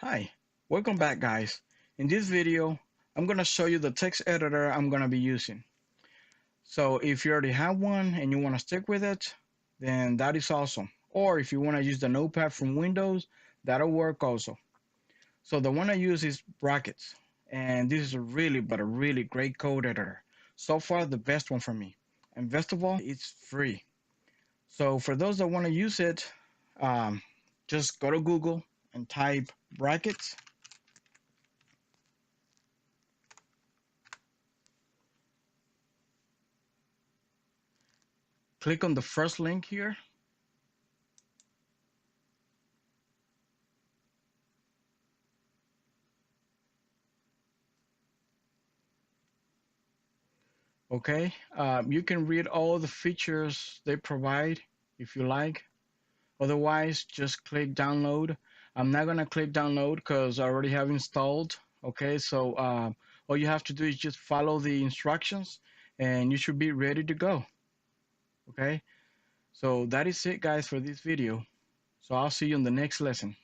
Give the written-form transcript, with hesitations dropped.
Hi, welcome back guys. In this video, I'm gonna show you the text editor I'm gonna be using. So if you already have one and you wanna stick with it, then that is awesome. Or if you wanna use the notepad from Windows, that'll work also. So the one I use is Brackets. And this is a really great code editor. So far the best one for me. And best of all, it's free. So for those that wanna use it, um, just go to Google and type Brackets. Click on the first link here. Okay, you can read all the features they provide if you like. Otherwise, just click download. I'm not gonna click download because I already have installed. Okay, so all you have to do is just follow the instructions and you should be ready to go. Okay, so that is it guys for this video. So I'll see you in the next lesson.